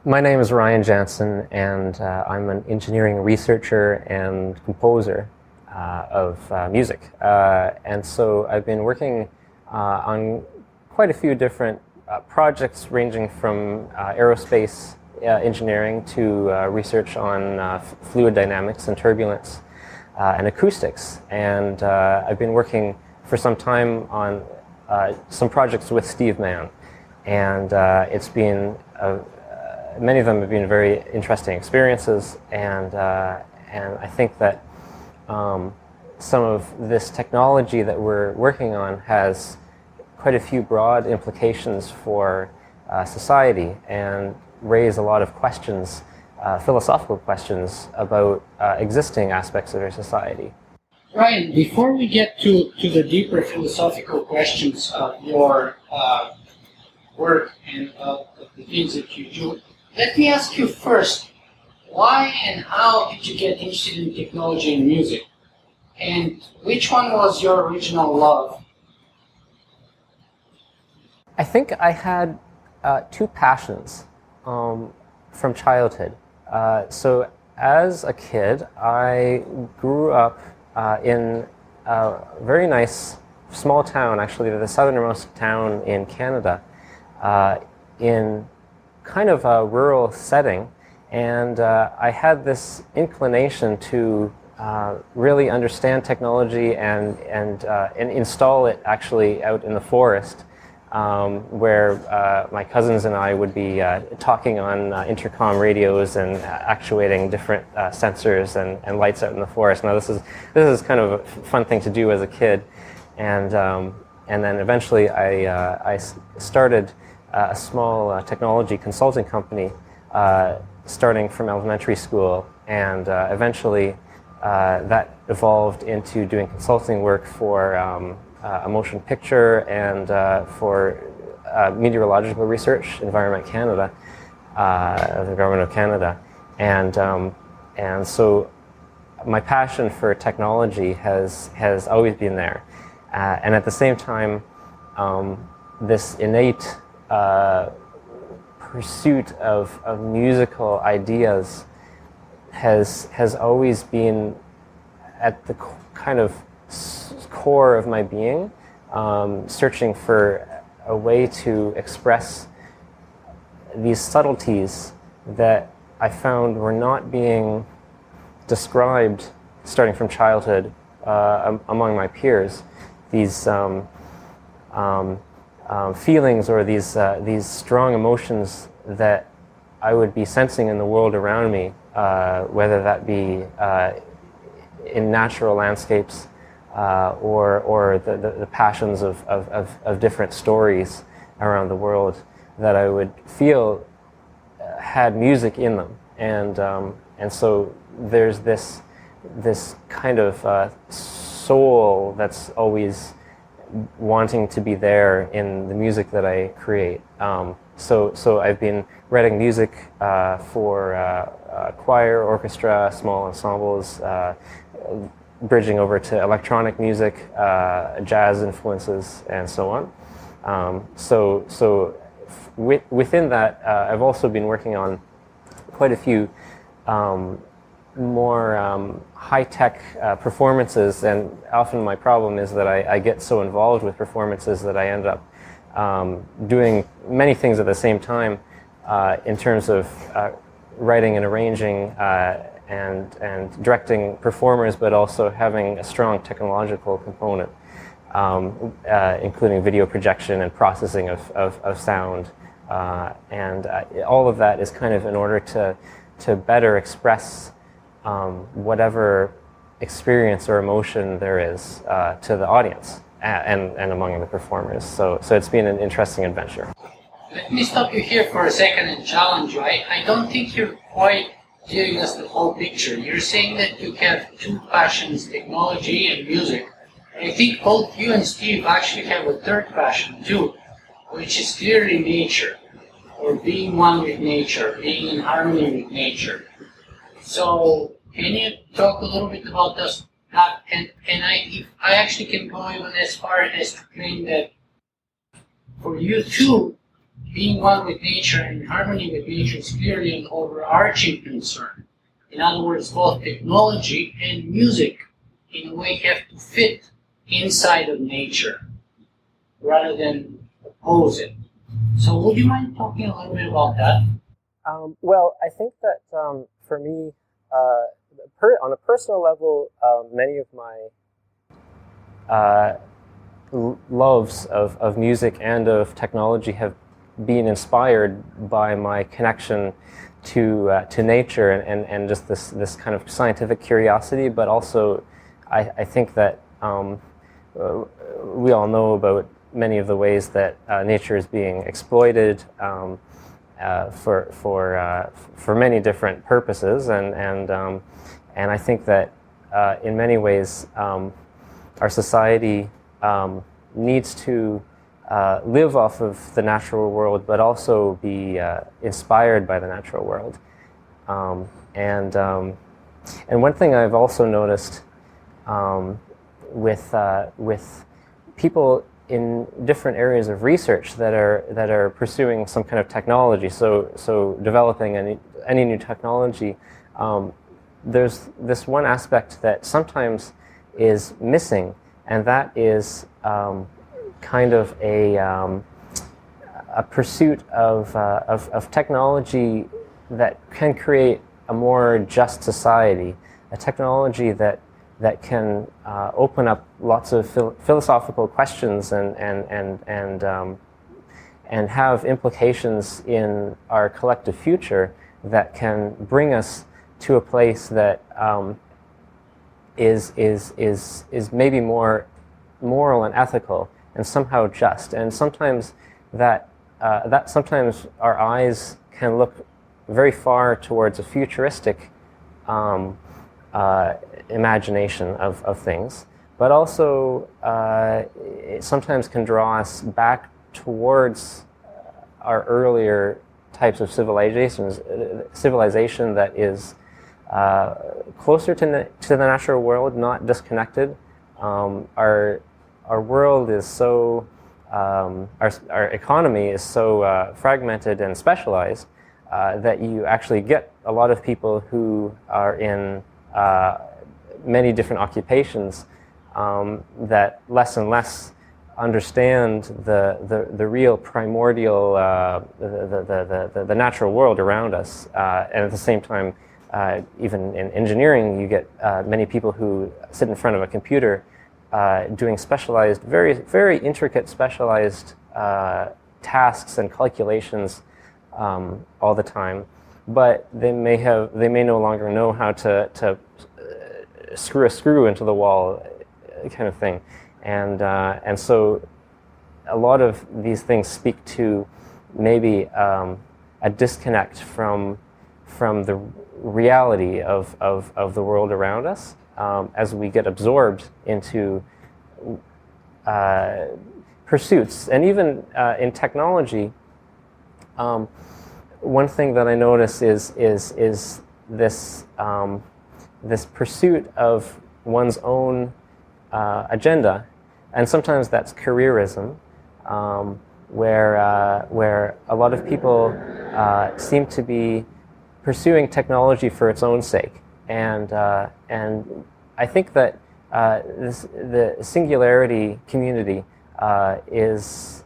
My name is Ryan Janzen, and I'm an engineering researcher and composer of music. And so I've been working on quite a few different projects ranging from aerospace engineering to research on fluid dynamics and turbulence and acoustics. And I've been working for some time on some projects with Steve Mann. And it's been many of them have been very interesting experiences, and I think that some of this technology that we're working on has quite a few broad implications for society and raise a lot of questions, philosophical questions about existing aspects of our society. Ryan, before we get to the deeper philosophical questions of your work and of the things that you do, let me ask you first, why and how did you get interested in technology and music? And which one was your original love? I think I had two passions from childhood. So as a kid, I grew up in a very nice small town, actually the southernmost town in Canada, in kind of a rural setting, and I had this inclination to really understand technology and install it actually out in the forest, where my cousins and I would be talking on intercom radios and actuating different sensors and lights out in the forest. Now this is kind of a fun thing to do as a kid, and then eventually I started a small technology consulting company starting from elementary school, and eventually that evolved into doing consulting work for a motion picture and for meteorological research, Environment Canada, the Government of Canada. And so my passion for technology has always been there. And at the same time, this innate pursuit of musical ideas has always been at the kind of core of my being, searching for a way to express these subtleties that I found were not being described starting from childhood among my peers. These feelings or these strong emotions that I would be sensing in the world around me, whether that be in natural landscapes or the passions of different stories around the world that I would feel had music in them, and so there's this kind of soul that's always wanting to be there in the music that I create. So I've been writing music for choir, orchestra, small ensembles, bridging over to electronic music, jazz influences, and so on. Within that, I've also been working on quite a few more high-tech performances, and often my problem is that I get so involved with performances that I end up doing many things at the same time in terms of writing and arranging and directing performers, but also having a strong technological component, including video projection and processing of sound, and all of that is kind of in order to better express whatever experience or emotion there is to the audience and among the performers. So it's been an interesting adventure. Let me stop you here for a second and challenge you. I don't think you're quite giving us the whole picture. You're saying that you have two passions, technology and music. I think both you and Steve actually have a third passion too, which is clearly nature, or being one with nature, being in harmony with nature. So, can you talk a little bit about this? I actually can go even as far as to claim that for you too, being one with nature and in harmony with nature is clearly an overarching concern. In other words, both technology and music, in a way, have to fit inside of nature rather than oppose it. So would you mind talking a little bit about that? Well, I think that for me, on a personal level, many of my loves of music and of technology have been inspired by my connection to nature and just this kind of scientific curiosity, but also I think that we all know about many of the ways that nature is being exploited for many different purposes, and I think that in many ways our society needs to live off of the natural world, but also be inspired by the natural world. And one thing I've also noticed with people in different areas of research that are pursuing some kind of technology, so developing any new technology, there's this one aspect that sometimes is missing, and that is kind of a pursuit of technology that can create a more just society, a technology that can open up lots of philosophical questions and have implications in our collective future that can bring us to a place that is maybe more moral and ethical and somehow just. And sometimes that sometimes our eyes can look very far towards a futuristic imagination of things, but also it sometimes can draw us back towards our earlier types of civilization that is closer to the natural world, not disconnected. Our world is so, our economy is so fragmented and specialized that you actually get a lot of people who are in many different occupations that less and less understand the real primordial, the natural world around us. And at the same time, even in engineering, you get many people who sit in front of a computer doing specialized, very, very intricate specialized tasks and calculations all the time. But they may no longer know how to screw a screw into the wall, kind of thing, and so a lot of these things speak to maybe a disconnect from the reality of the world around us as we get absorbed into pursuits, and even in technology. One thing that I notice is this this pursuit of one's own agenda, and sometimes that's careerism, where a lot of people seem to be pursuing technology for its own sake, and I think that the singularity community is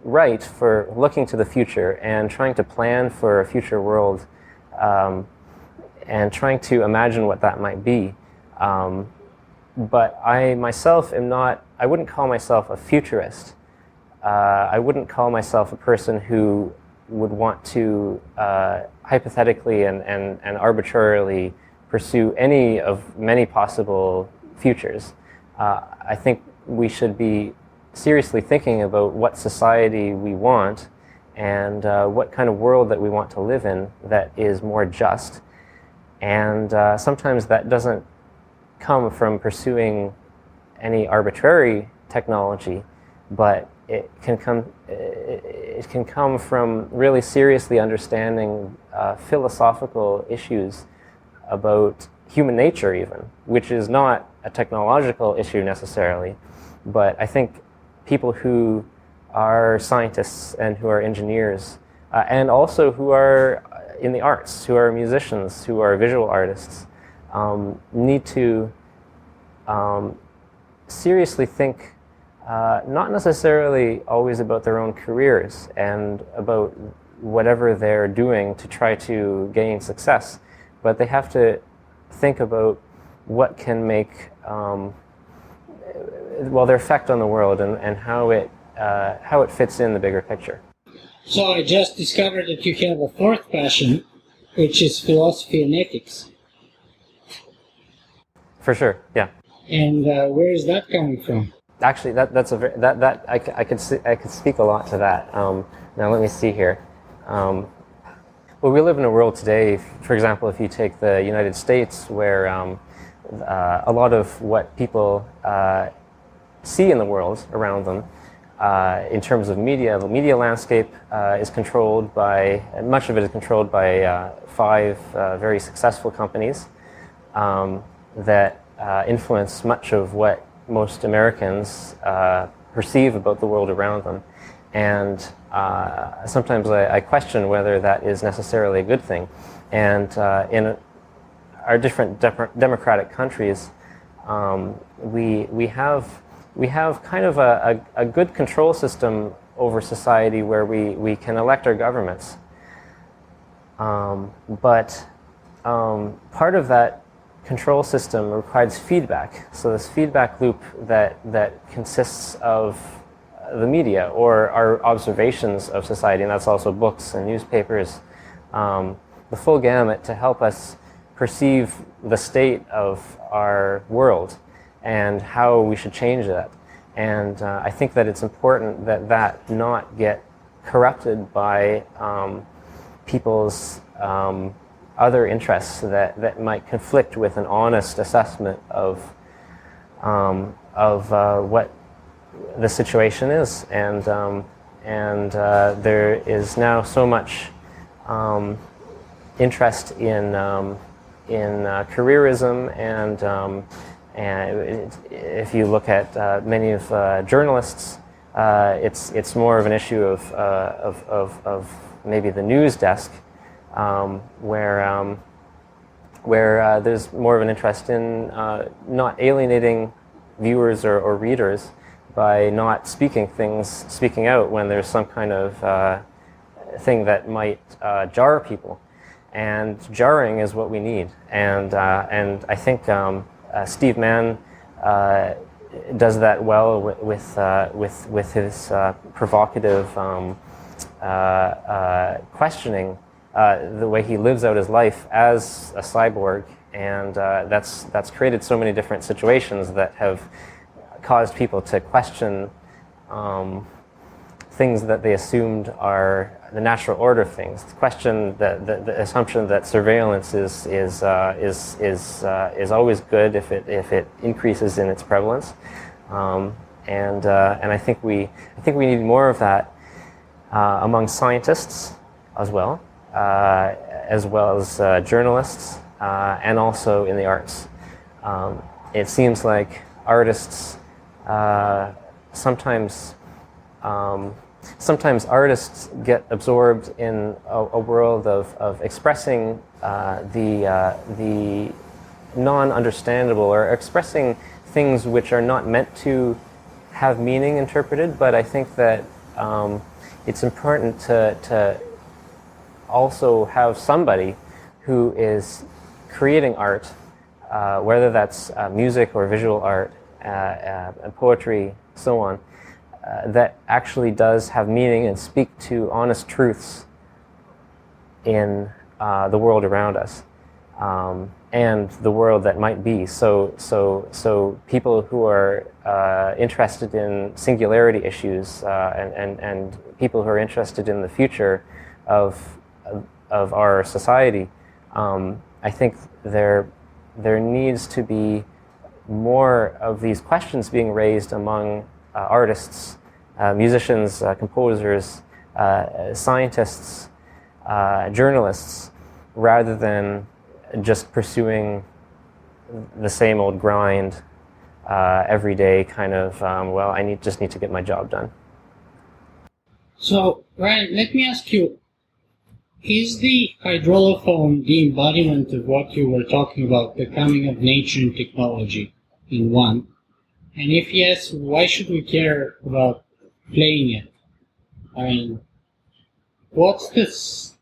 right for looking to the future and trying to plan for a future world, and trying to imagine what that might be. But I myself am not, I wouldn't call myself a futurist. I wouldn't call myself a person who would want to hypothetically and arbitrarily pursue any of many possible futures. I think we should be seriously thinking about what society we want and what kind of world that we want to live in that is more just. And sometimes that doesn't come from pursuing any arbitrary technology, but it can come from really seriously understanding philosophical issues about human nature even, which is not a technological issue necessarily, but I think people who are scientists and who are engineers, and also who are in the arts, who are musicians, who are visual artists, need to seriously think not necessarily always about their own careers and about whatever they're doing to try to gain success, but they have to think about what can make their effect on the world and how it fits in the bigger picture. So I just discovered that you have a fourth passion, which is philosophy and ethics. For sure, yeah. And where is that coming from? Actually, I could speak a lot to that. Now let me see here. Well, we live in a world today, for example, if you take the United States, where a lot of what people see in the world around them, in terms of media, the media landscape is controlled by, much of it is controlled by 5 very successful companies that influence much of what most Americans perceive about the world around them. And sometimes I question whether that is necessarily a good thing. And in our different democratic countries, we have kind of a good control system over society where we can elect our governments. But part of that control system requires feedback. So this feedback loop that consists of the media or our observations of society, and that's also books and newspapers, the full gamut to help us perceive the state of our world and how we should change that. And I think that it's important that not get corrupted by people's other interests that might conflict with an honest assessment of what the situation is. And there is now so much interest in careerism, and if you look at many of journalists, it's more of an issue of maybe the news desk, where there's more of an interest in not alienating viewers or readers by not speaking out when there's some kind of thing that might jar people. And jarring is what we need. And I think Steve Mann does that well with his provocative questioning, the way he lives out his life as a cyborg, and that's created so many different situations that have caused people to question things that they assumed are the natural order of things. Question the assumption that surveillance is always good if it increases in its prevalence, and I think we need more of that among scientists as well as journalists, and also in the arts. It seems like artists sometimes artists get absorbed in a world of expressing the non-understandable, or expressing things which are not meant to have meaning interpreted. But I think that it's important to also have somebody who is creating art, whether that's music or visual art, poetry, so on, that actually does have meaning and speak to honest truths in the world around us, and the world that might be. So people who are interested in singularity issues, and people who are interested in the future of our society, I think there needs to be more of these questions being raised among artists, musicians, composers, scientists, journalists, rather than just pursuing the same old grind every day, kind of, I just need to get my job done. So, Ryan, let me ask you, is the hydrolophone the embodiment of what you were talking about, the coming of nature and technology in one? And if yes, why should we care about playing it? I mean, what's this?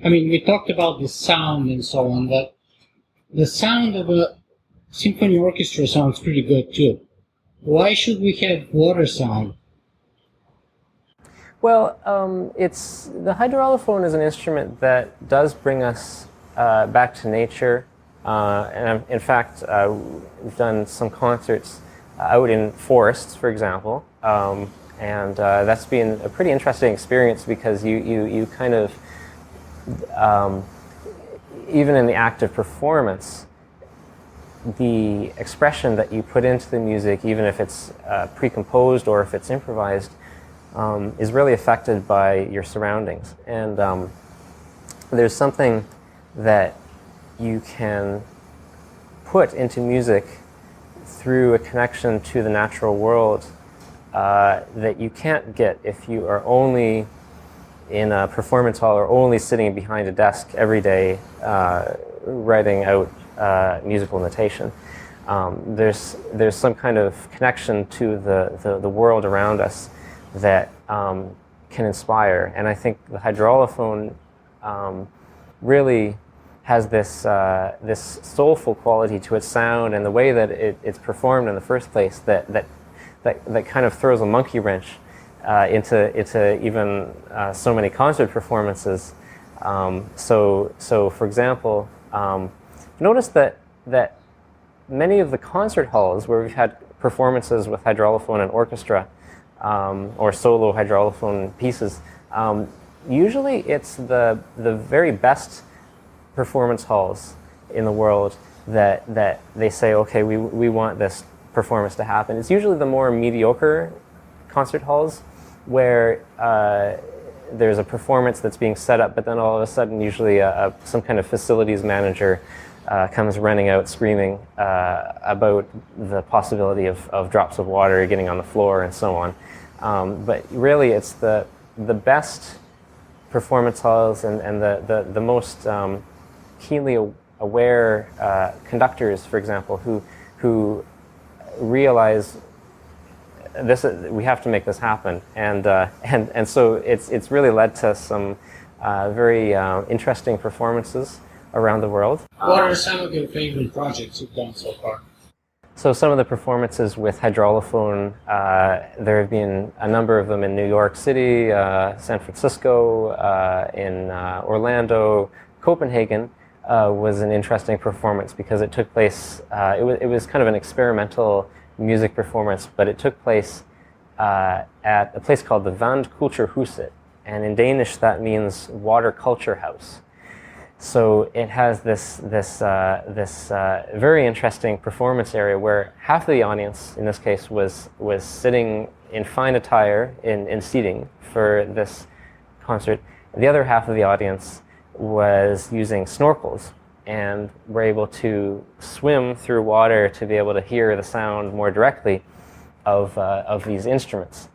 I mean, we talked about the sound and so on, but the sound of a symphony orchestra sounds pretty good too. Why should we have water sound? Well, it's the hydrolophone is an instrument that does bring us back to nature, and in fact, we've done some concerts out in forests, for example, and that's been a pretty interesting experience because you kind of even in the act of performance, the expression that you put into the music, even if it's pre-composed or if it's improvised, is really affected by your surroundings. And there's something that you can put into music through a connection to the natural world that you can't get if you are only in a performance hall or only sitting behind a desk every day writing out musical notation. There's some kind of connection to the world around us that can inspire, and I think the hydrolophone really has this soulful quality to its sound and the way that it's performed in the first place that kind of throws a monkey wrench into even so many concert performances. So for example, notice that many of the concert halls where we've had performances with hydrolophone and orchestra or solo hydrolophone pieces, usually it's the very best performance halls in the world that they say, okay, we want this performance to happen. It's usually the more mediocre concert halls where there's a performance that's being set up, but then all of a sudden usually some kind of facilities manager comes running out screaming about the possibility of drops of water getting on the floor and so on. But really it's the best performance halls and the most keenly aware conductors, for example, who realize we have to make this happen, and so it's really led to some very interesting performances around the world. What are some of your favorite projects you've done so far? So some of the performances with hydrolophone, there have been a number of them in New York City, San Francisco, in Orlando, Copenhagen. Was an interesting performance because it took place, it was kind of an experimental music performance, but it took place at a place called the Vandkulturhuset, and in Danish that means water culture house. So it has this very interesting performance area where half of the audience, in this case, was sitting in fine attire in seating for this concert. The other half of the audience was using snorkels and were able to swim through water to be able to hear the sound more directly of these instruments.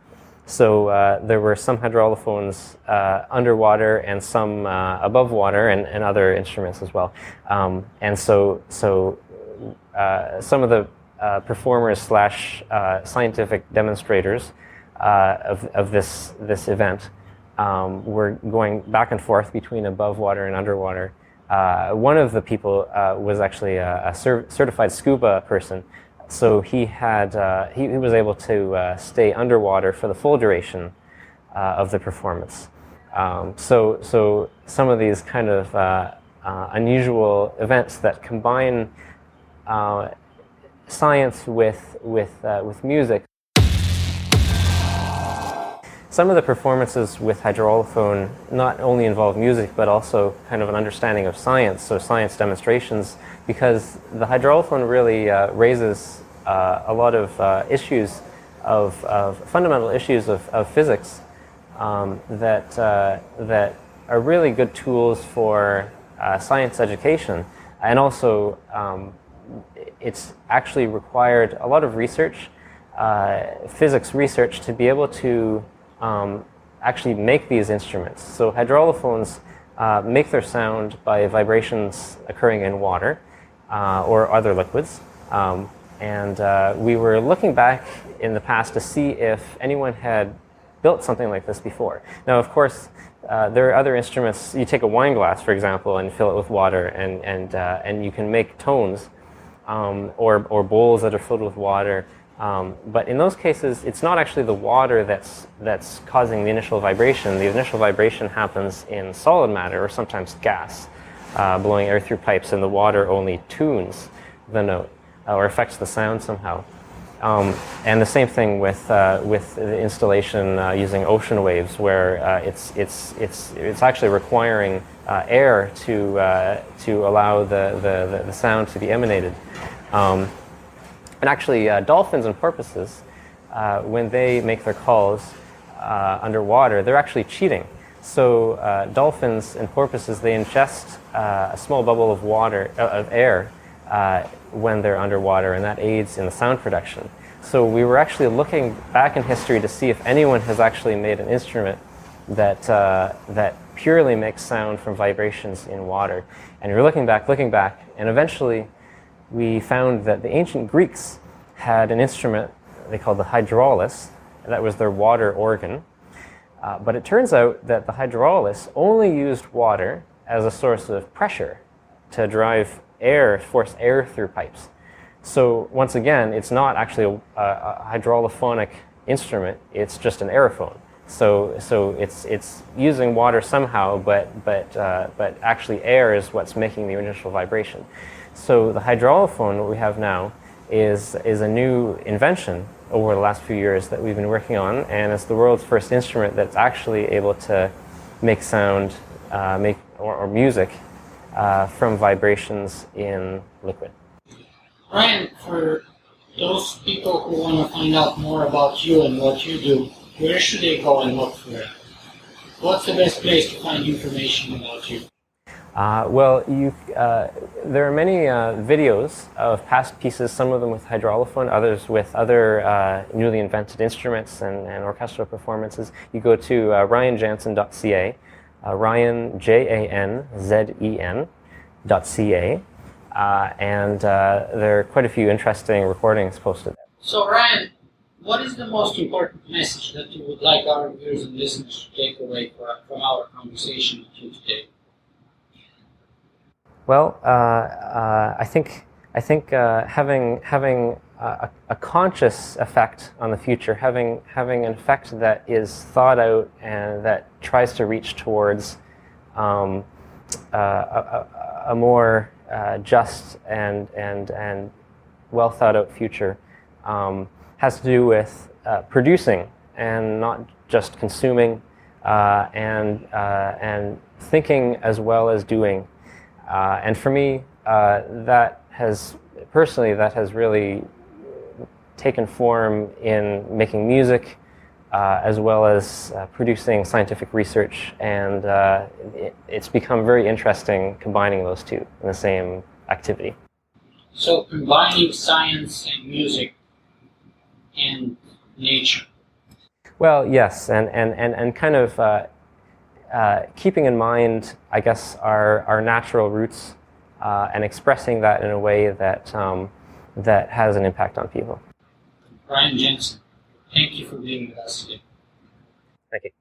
So there were some hydrolophones underwater and some above water and other instruments as well. And so some of the performers slash scientific demonstrators of this event were going back and forth between above water and underwater. One of the people was actually a certified scuba person, so he was able to stay underwater for the full duration of the performance. So some of these kind of unusual events that combine science with music. Some of the performances with hydrolophone not only involve music, but also kind of an understanding of science, so science demonstrations, because the hydrolophone really raises a lot of issues, of fundamental issues of physics that are really good tools for science education. And also, it's actually required a lot of research, physics research, to be able to actually make these instruments. So hydraulophones make their sound by vibrations occurring in water or other liquids. And we were looking back in the past to see if anyone had built something like this before. Now, of course, there are other instruments. You take a wine glass, for example, and fill it with water, and you can make tones, or bowls that are filled with water. But in those cases, it's not actually the water that's causing the initial vibration. The initial vibration happens in solid matter, or sometimes gas, blowing air through pipes, and the water only tunes the note or affects the sound somehow. And the same thing with the installation using ocean waves, where it's actually requiring air to allow the sound to be emanated. And actually, dolphins and porpoises, when they make their calls underwater, they're actually cheating. So dolphins and porpoises, they ingest a small bubble of water, of air, when they're underwater, and that aids in the sound production. So we were actually looking back in history to see if anyone has actually made an instrument that purely makes sound from vibrations in water. And we were looking back, and eventually we found that the ancient Greeks had an instrument they called the hydraulis. That was their water organ. But it turns out that the hydraulis only used water as a source of pressure to drive air, force air through pipes. So once again, it's not actually a hydraulophonic instrument, it's just an aerophone. So it's using water somehow, but actually air is what's making the initial vibration. So the hydraulophone, what we have now, is a new invention over the last few years that we've been working on, and it's the world's first instrument that's actually able to make sound, or music from vibrations in liquid. Ryan, for those people who want to find out more about you and what you do, where should they go and look for it? What's the best place to find information about you? Well, there are many videos of past pieces, some of them with hydraulophone, others with other newly invented instruments and orchestral performances. You go to ryanjanzen.ca, Ryan, Janzen.ca, and there are quite a few interesting recordings posted there. So Ryan, what is the most important message that you would like our viewers and listeners to take away from our conversation with you today? Well, I think having a conscious effect on the future, having an effect that is thought out and that tries to reach towards a more just and well thought out future, has to do with producing and not just consuming, and thinking as well as doing. And for me, that has really taken form in making music, as well as producing scientific research, and it's become very interesting combining those two in the same activity. So combining science and music and nature. Well, yes, and kind of keeping in mind, I guess, our natural roots, and expressing that in a way that that has an impact on people. Ryan Janzen, thank you for being with us today. Thank you.